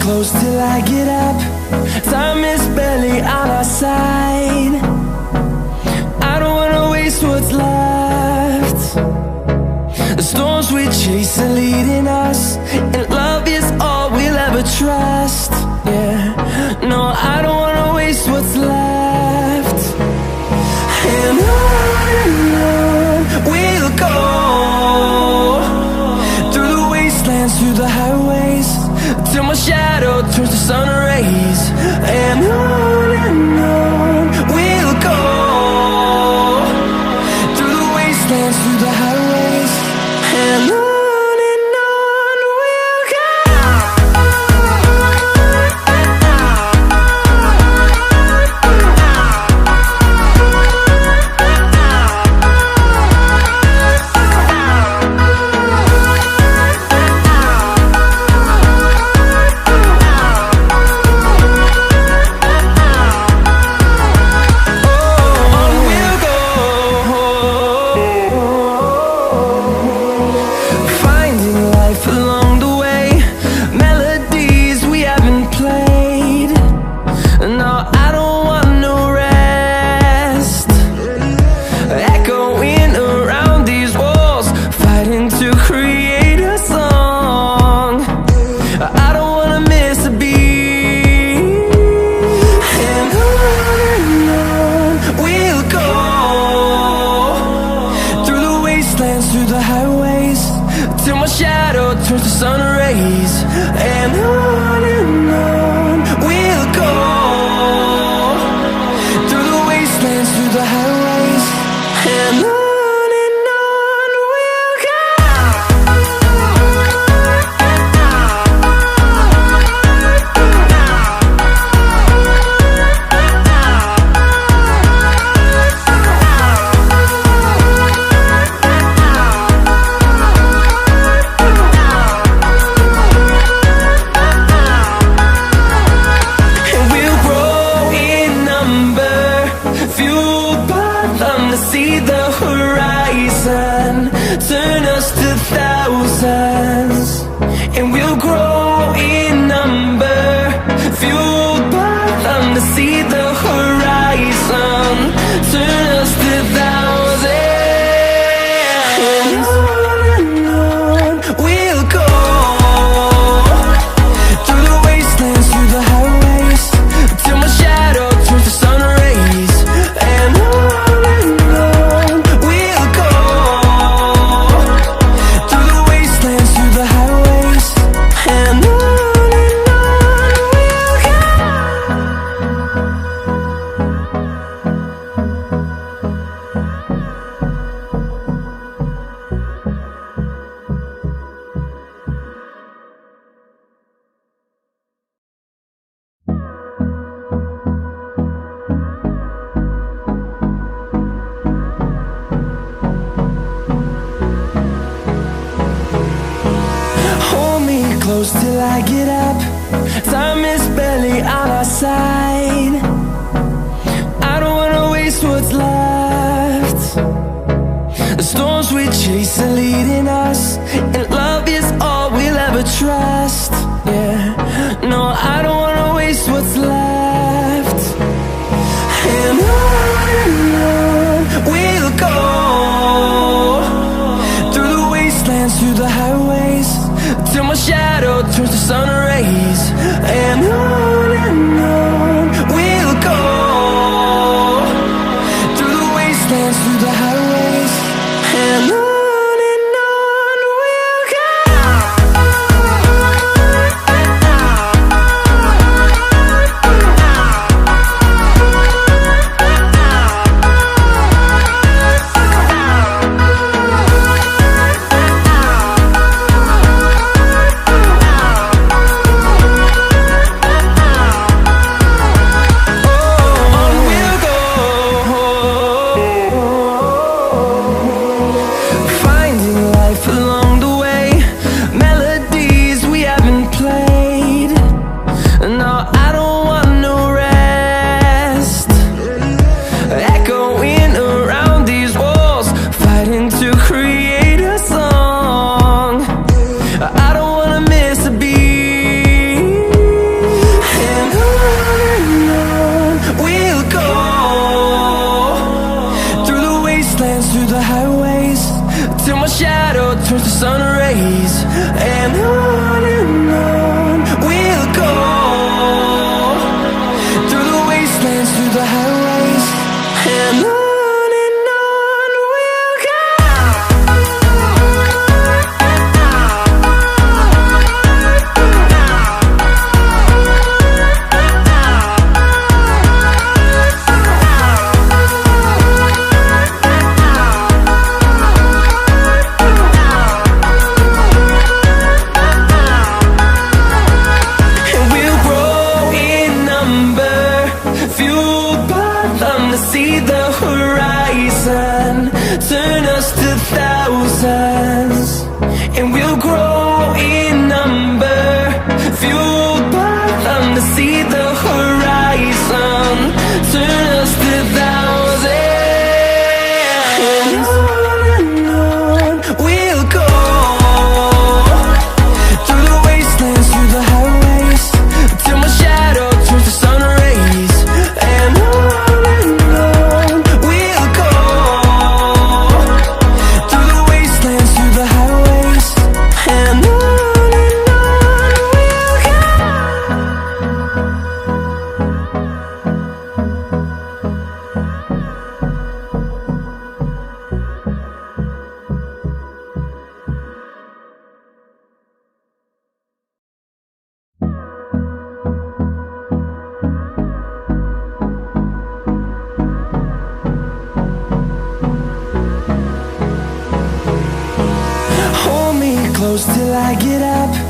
close till I get up. Time is barely on our side. I don't wanna waste what's left. The storms we chase are leading us, and love is all we'll ever trust. Yeah, no, I don't wanna waste what's left. And on we'll go, through the wastelands, through the highways, till my shadow turns to sun rays. And on we'll go, through the wastelands, through the highways, and on we'll go. Through the highways, till my shadow turns to sun rays. And on we'll go, through the wastelands, through the highways, and on we'll go. See the horizon turn us to thousands, and we'll grow in number, fueled by them. To see the horizon turn us to thousands, and on we'll go, through the wastelands, through the highways, till my shadow turns to sun rays. And close till I get up. Time is barely on our side. I don't wanna waste what's left. The storms we chase are leading us, and love is all we'll ever trust. Yeah, no, I don't wanna waste what's left. And on we'll go, through the wastelands, through the highways, till my shadow turns to sun rays. And on we'll go, through the wastelands, through the highways, and on we'll go. fueled by them to see the horizon, turn us to thousands, and we'll grow in number. Fueled by them to see the horizon, turn us to thousands, and on we'll go, through the wastelands, through the highways, till my shadow turns to sun rays. And on we'll go, through the wastelands, through the highways, and on we'll go. Hold me close till I get up.